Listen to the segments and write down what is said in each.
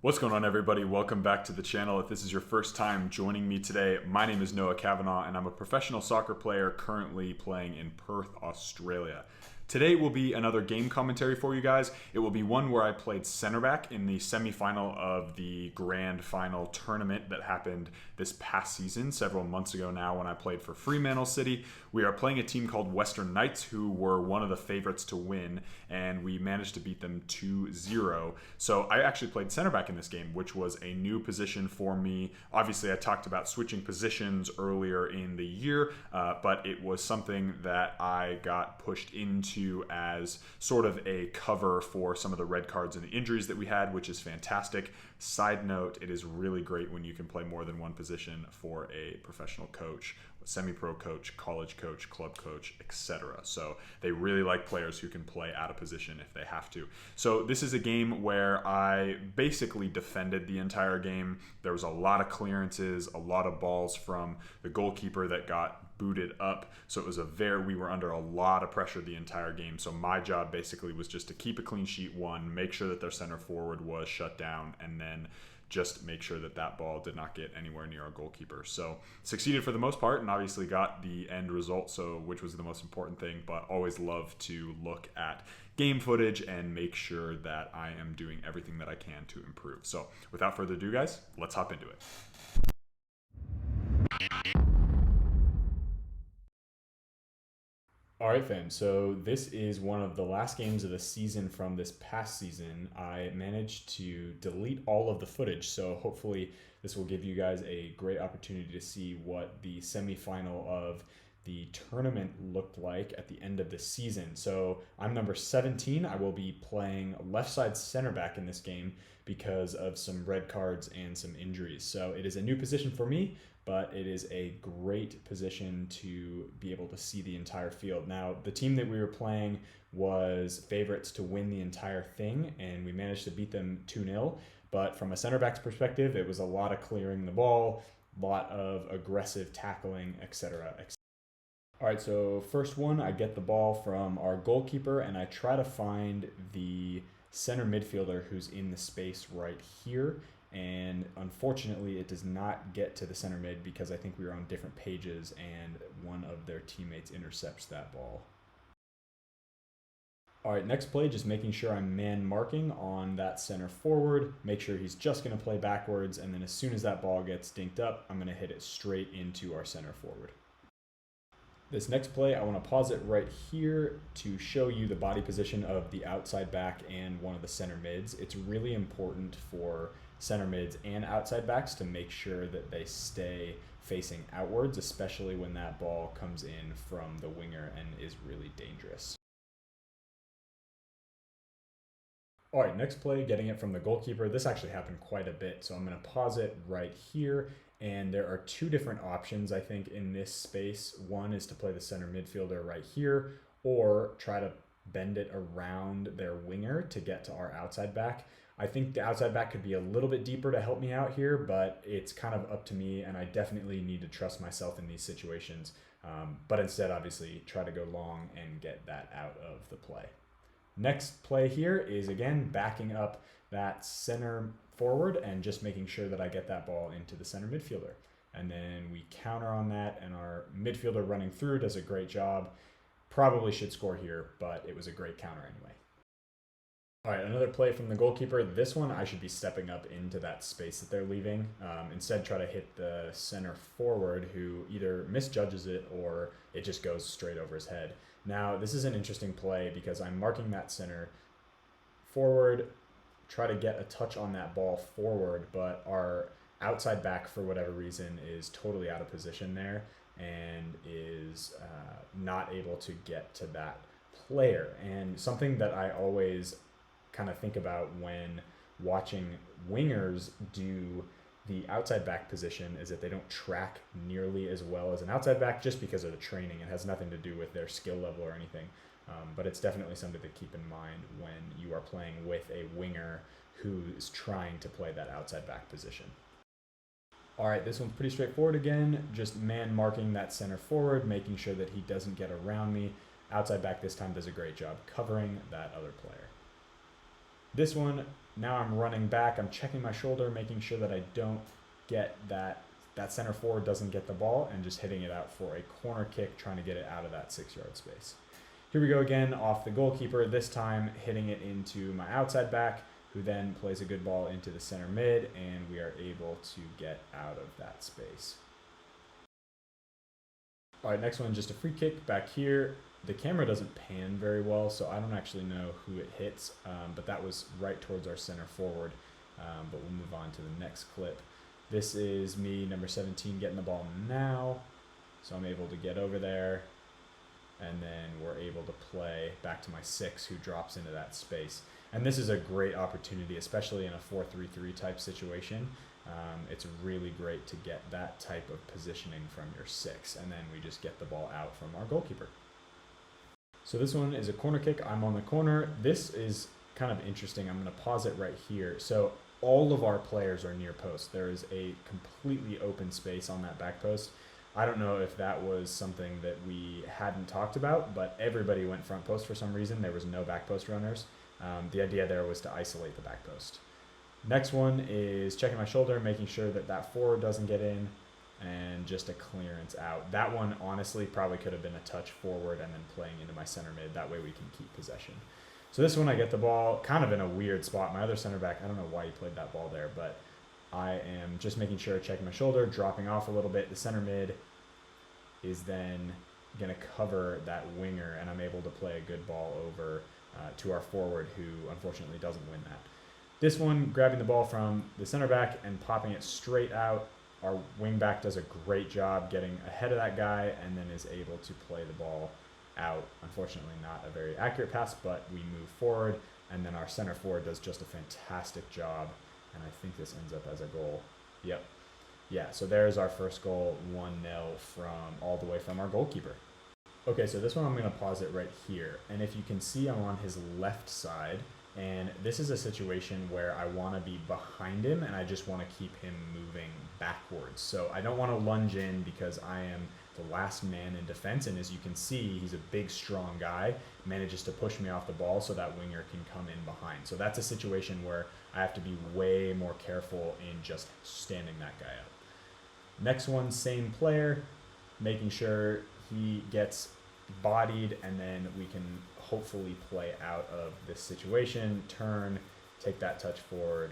What's going on, everybody? Welcome back to the channel. If this is your first time joining me today, my name is Cavanaugh and I'm a professional soccer player currently playing in Perth, Australia. Today will be another game commentary for you guys. It will be one where I played center back in the semi-final of the grand final tournament that happened this past season, several months ago now, when I played for Fremantle City. We are playing a team called Western Knights, who were one of the favorites to win, and we managed to beat them 2-0. So I actually played center back in this game, which was a new position for me. Obviously, I talked about switching positions earlier in the year, but it was something that I got pushed into as sort of a cover for some of the red cards and the injuries that we had, which is fantastic. Side note, it is really great when you can play more than one position for a professional coach, semi-pro coach, college coach, club coach, etc. So they really like players who can play out of position if they have to. So this is a game where I basically defended the entire game. There was a lot of clearances, a lot of balls from the goalkeeper that got booted up. So it was we were under a lot of pressure the entire game. So my job basically was just to keep a clean sheet, one, make sure that their center forward was shut down, and then just make sure that that ball did not get anywhere near our goalkeeper. So succeeded for the most part, and obviously got the end result, so which was the most important thing. But always love to look at game footage and make sure that I am doing everything that I can to improve. So without further ado, guys, let's hop into it. All right, fam. So this is one of the last games of the season from this past season. I managed to delete all of the footage, so hopefully this will give you guys a great opportunity to see what the semifinal of the tournament looked like at the end of the season. So I'm number 17. I will be playing left side center back in this game because of some red cards and some injuries. So it is a new position for me, but it is a great position to be able to see the entire field. Now, the team that we were playing was favorites to win the entire thing, and we managed to beat them 2-0. But from a center back's perspective, it was a lot of clearing the ball, a lot of aggressive tackling, etc. All right, so first one, I get the ball from our goalkeeper, and I try to find the center midfielder who's in the space right here. And unfortunately, it does not get to the center mid because I think we were on different pages and one of their teammates intercepts that ball. All right, next play, just making sure I'm man marking on that center forward, make sure he's just going to play backwards, and then as soon as that ball gets dinked up, I'm going to hit it straight into our center forward. This next play, I want to pause it right here to show you the body position of the outside back and one of the center mids. It's really important for center mids and outside backs to make sure that they stay facing outwards, especially when that ball comes in from the winger and is really dangerous. All right, next play, getting it from the goalkeeper. This actually happened quite a bit, so I'm going to pause it right here. And there are two different options, I think, in this space. One is to play the center midfielder right here, or try to bend it around their winger to get to our outside back. I think the outside back could be a little bit deeper to help me out here, but it's kind of up to me, and I definitely need to trust myself in these situations. But instead, obviously, try to go long and get that out of the play. Next play here is, again, backing up that center forward and just making sure that I get that ball into the center midfielder. And then we counter on that, and our midfielder running through does a great job. Probably should score here, but it was a great counter anyway. All right, another play from the goalkeeper. This one, I should be stepping up into that space that they're leaving. Instead, try to hit the center forward, who either misjudges it or it just goes straight over his head. Now, this is an interesting play because I'm marking that center forward, try to get a touch on that ball forward, but our outside back, for whatever reason, is totally out of position there and is not able to get to that player. And something that I always kind of think about when watching wingers do the outside back position is that they don't track nearly as well as an outside back just because of the training. It has nothing to do with their skill level or anything. But it's definitely something to keep in mind when you are playing with a winger who is trying to play that outside back position. All right, this one's pretty straightforward again. Just man marking that center forward, making sure that he doesn't get around me. Outside back this time does a great job covering that other player. This one, now I'm running back. I'm checking my shoulder, making sure that I don't get that center forward doesn't get the ball, and just hitting it out for a corner kick, trying to get it out of that 6-yard space. Here we go again off the goalkeeper, this time hitting it into my outside back, who then plays a good ball into the center mid, and we are able to get out of that space. All right, next one, just a free kick back here. The camera doesn't pan very well, so I don't actually know who it hits, but that was right towards our center forward. But we'll move on to the next clip. This is me, number 17, getting the ball now. So I'm able to get over there, and then we're able to play back to my 6, who drops into that space. And this is a great opportunity, especially in a 4-3-3 type situation. It's really great to get that type of positioning from your 6, and then we just get the ball out from our goalkeeper. So this one is a corner kick. I'm on the corner. This is kind of interesting. I'm going to pause it right here. So all of our players are near post. There is a completely open space on that back post. I don't know if that was something that we hadn't talked about, but everybody went front post for some reason. There was no back post runners. The idea there was to isolate the back post. Next one is checking my shoulder, making sure that that forward doesn't get in, and just a clearance out. That one, honestly, probably could have been a touch forward and then playing into my center mid. That way we can keep possession. So this one, I get the ball kind of in a weird spot. My other center back, I don't know why he played that ball there, but I am just making sure, checking my shoulder, dropping off a little bit. The center mid is then going to cover that winger, and I'm able to play a good ball over to our forward, who unfortunately doesn't win that. This one, grabbing the ball from the center back and popping it straight out. Our wing back does a great job getting ahead of that guy, and then is able to play the ball out. Unfortunately, not a very accurate pass, but we move forward, and then our center forward does just a fantastic job, and I think this ends up as a goal. Yep. Yeah, so there's our first goal, 1-0 from all the way from our goalkeeper. Okay, so this one I'm going to pause it right here, and if you can see, I'm on his left side, and this is a situation where I want to be behind him, and I just want to keep him moving backwards. So I don't want to lunge in because I am the last man in defense, and as you can see, he's a big, strong guy, manages to push me off the ball so that winger can come in behind. So that's a situation where I have to be way more careful in just standing that guy up. Next one, same player, making sure he gets bodied, and then we can hopefully play out of this situation, turn, take that touch forward,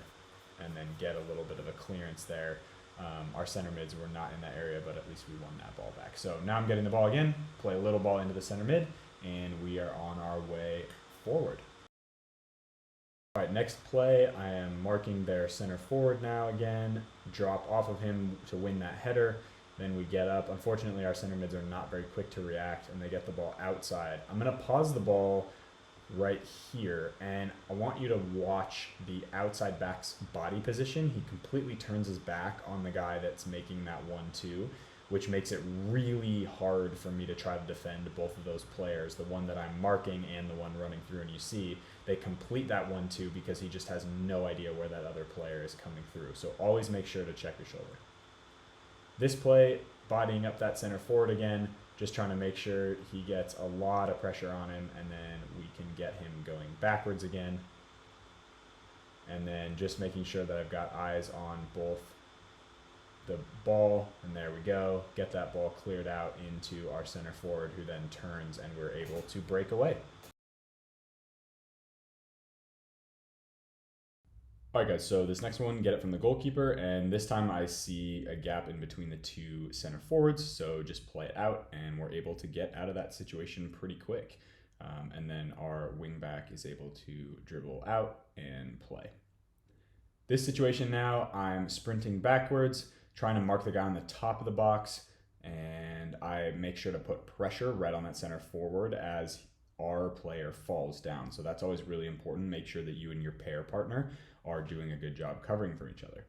and then get a little bit of a clearance there. Our center mids were not in that area, but at least we won that ball back. So now I'm getting the ball again, play a little ball into the center mid, and we are on our way forward. All right, next play, I am marking their center forward now again, drop off of him to win that header. Then we get up. Unfortunately, our center mids are not very quick to react, and they get the ball outside. I'm going to pause the ball right here, and I want you to watch the outside back's body position. He completely turns his back on the guy that's making that 1-2, which makes it really hard for me to try to defend both of those players, the one that I'm marking and the one running through. And you see they complete that 1-2 because he just has no idea where that other player is coming through. So always make sure to check your shoulder. This play, bodying up that center forward again, just trying to make sure he gets a lot of pressure on him, and then we can get him going backwards again. And then just making sure that I've got eyes on both the ball, and there we go, get that ball cleared out into our center forward, who then turns, and we're able to break away. All right, guys, so this next one, get it from the goalkeeper, and this time I see a gap in between the two center forwards, so just play it out, and we're able to get out of that situation pretty quick. And then our wing back is able to dribble out and play. This situation now, I'm sprinting backwards, trying to mark the guy on the top of the box, and I make sure to put pressure right on that center forward as our player falls down. So that's always really important. Make sure that you and your pair partner are doing a good job covering for each other.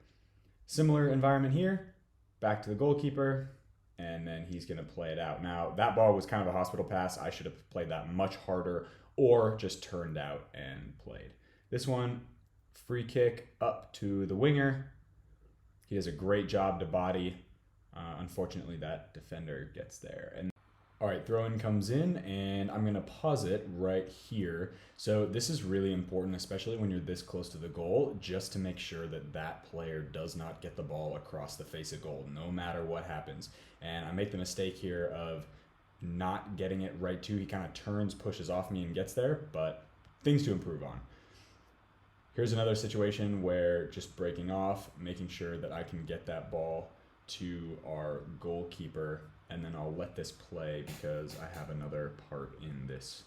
Similar environment here, back to the goalkeeper, and then he's going to play it out. Now, that ball was kind of a hospital pass. I should have played that much harder, or just turned out and played. This one, free kick up to the winger. He does a great job to body. Unfortunately, that defender gets there. And All right, throw in comes in, and I'm gonna pause it right here. So this is really important, especially when you're this close to the goal, just to make sure that that player does not get the ball across the face of goal, no matter what happens. And I make the mistake here of not getting it right to. He kind of turns, pushes off me, and gets there, but things to improve on. Here's another situation where just breaking off, making sure that I can get that ball to our goalkeeper, and then I'll let this play because I have another part in this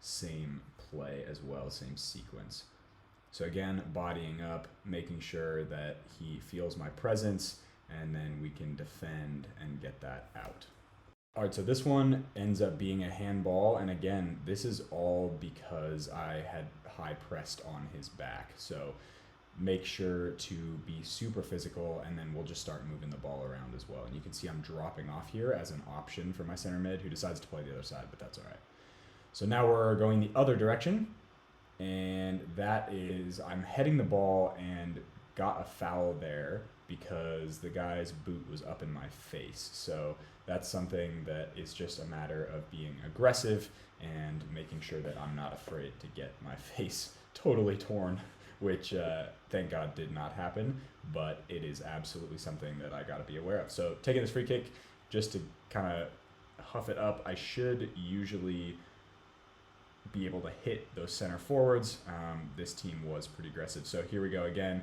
same play as well, same sequence. So again, bodying up, making sure that he feels my presence, and then we can defend and get that out. All right, so this one ends up being a handball, and again, this is all because I had high pressed on his back. So make sure to be super physical, and then we'll just start moving the ball around as well. And you can see I'm dropping off here as an option for my center mid, who decides to play the other side, but that's all right. So now we're going the other direction, and that is I'm heading the ball and got a foul there because the guy's boot was up in my face. So that's something that is just a matter of being aggressive and making sure that I'm not afraid to get my face totally torn, which thank God did not happen, but it is absolutely something that I got to be aware of. So taking this free kick, just to kind of huff it up, I should usually be able to hit those center forwards. This team was pretty aggressive. So here we go again.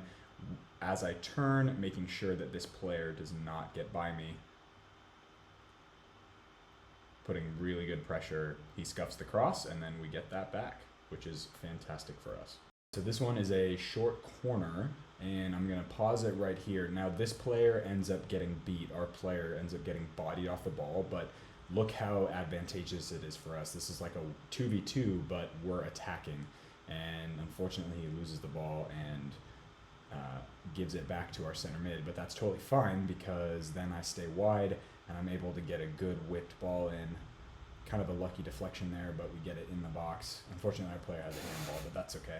As I turn, making sure that this player does not get by me. Putting really good pressure. He scuffs the cross, and then we get that back, which is fantastic for us. So this one is a short corner, and I'm going to pause it right here. Now this player ends up getting beat. Our player ends up getting bodied off the ball, but look how advantageous it is for us. This is like a 2v2, but we're attacking, and unfortunately he loses the ball and gives it back to our center mid, but that's totally fine because then I stay wide and I'm able to get a good whipped ball in. Kind of a lucky deflection there, but we get it in the box. Unfortunately, our player has a handball, but that's okay.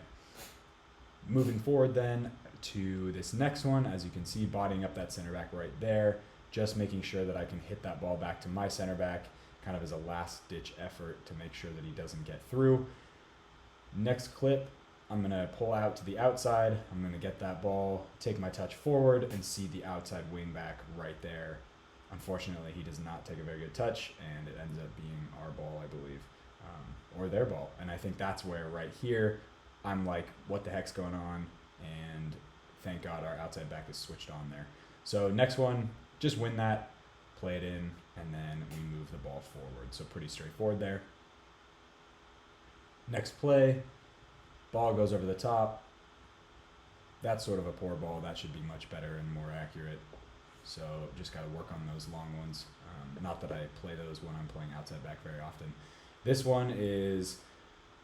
Moving forward then to this next one, as you can see, bodying up that center back right there, just making sure that I can hit that ball back to my center back, kind of as a last-ditch effort to make sure that he doesn't get through. Next clip, I'm going to pull out to the outside. I'm going to get that ball, take my touch forward, and see the outside wing back right there. Unfortunately, he does not take a very good touch, and it ends up being our ball, I believe, or their ball. And I think that's where right here, I'm like, what the heck's going on? And thank God our outside back is switched on there. So next one, just win that, play it in, and then we move the ball forward. So pretty straightforward there. Next play. Ball goes over the top. That's sort of a poor ball. That should be much better and more accurate. So just got to work on those long ones. Not that I play those when I'm playing outside back very often. This one is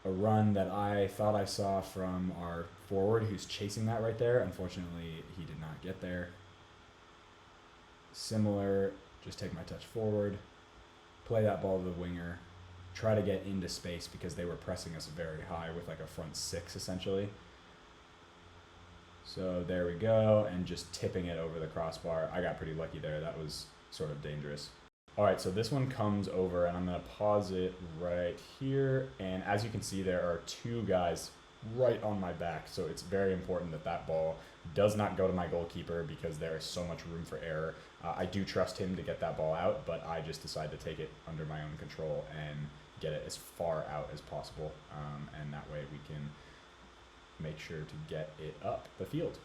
a run that I thought I saw from our forward who's chasing that right there. Unfortunately, he did not get there. Similar, just take my touch forward, play that ball to the winger, try to get into space because they were pressing us very high with like a front six essentially. So there we go, and just tipping it over the crossbar. I got pretty lucky there. That was sort of dangerous. All right, so this one comes over, and I'm going to pause it right here. And as you can see, there are two guys right on my back. So it's very important that that ball does not go to my goalkeeper because there is so much room for error. I do trust him to get that ball out, but I just decide to take it under my own control and get it as far out as possible. And that way we can make sure to get it up the field.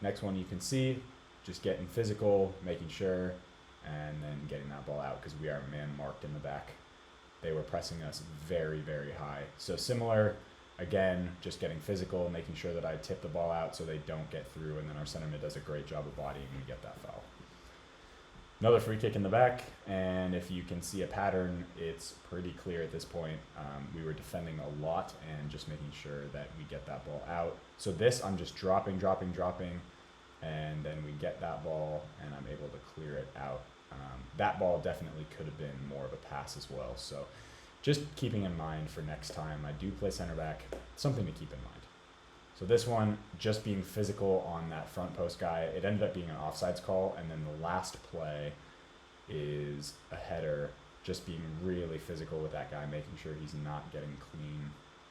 Next one you can see, just getting physical, making sure, and then getting that ball out because we are man marked in the back. They were pressing us very, very high. So similar, again, just getting physical, making sure that I tip the ball out so they don't get through, and then our center mid does a great job of bodying and we get that foul. Another free kick in the back, and if you can see a pattern, it's pretty clear at this point. We were defending a lot and just making sure that we get that ball out. So this, I'm just dropping, and then we get that ball, and I'm able to clear it out. That ball definitely could have been more of a pass as well. So just keeping in mind for next time, I do play center back, something to keep in mind. So this one, just being physical on that front post guy, it ended up being an offsides call, and then the last play, is a header, just being really physical with that guy, making sure he's not getting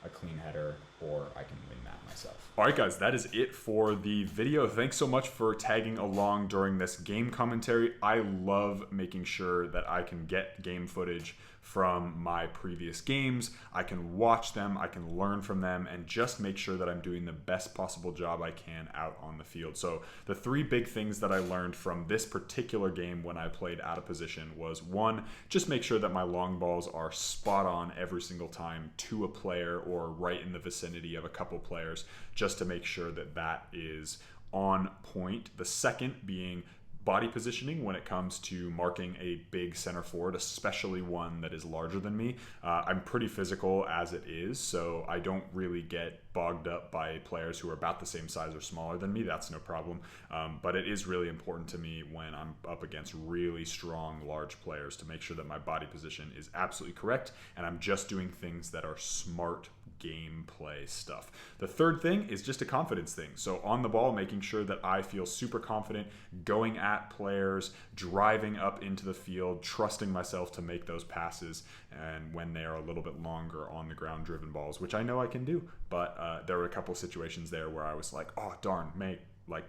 a clean header, or I can win that myself. All right, guys, that is it for the video. Thanks so much for tagging along during this game commentary. I love making sure that I can get game footage from my previous games. I can watch them, I can learn from them, and just make sure that I'm doing the best possible job I can out on the field. So the three big things that I learned from this particular game when I played out of position was, one, just make sure that my long balls are spot on every single time to a player or right in the vicinity of a couple players, just to make sure that that is on point. The second being body positioning when it comes to marking a big center forward, especially one that is larger than me. I'm pretty physical as it is, so I don't really get bogged up by players who are about the same size or smaller than me. That's no problem. But it is really important to me when I'm up against really strong, large players to make sure that my body position is absolutely correct and I'm just doing things that are smart gameplay stuff. The third thing is just a confidence thing. So on the ball, making sure that I feel super confident going at players, driving up into the field, trusting myself to make those passes, and when they are a little bit longer on the ground driven balls, which I know I can do. But there were a couple situations there where I was like, oh darn,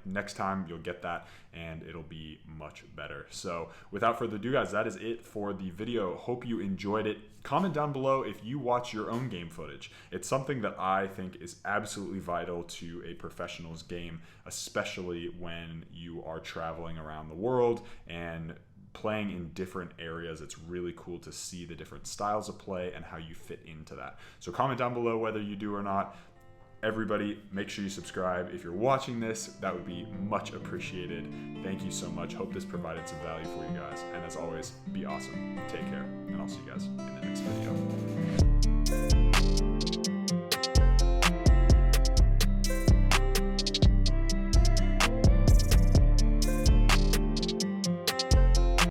next time you'll get that and it'll be much better. So without further ado, guys, that is it for the video. Hope you enjoyed it. Comment down below if you watch your own game footage. It's something that I think is absolutely vital to a professional's game, especially when you are traveling around the world and playing in different areas. It's really cool to see the different styles of play and how you fit into that. So comment down below whether you do or not. Everybody, make sure you subscribe. If you're watching this, that would be much appreciated. Thank you so much. Hope this provided some value for you guys. And as always, be awesome. Take care, and I'll see you guys in the next video.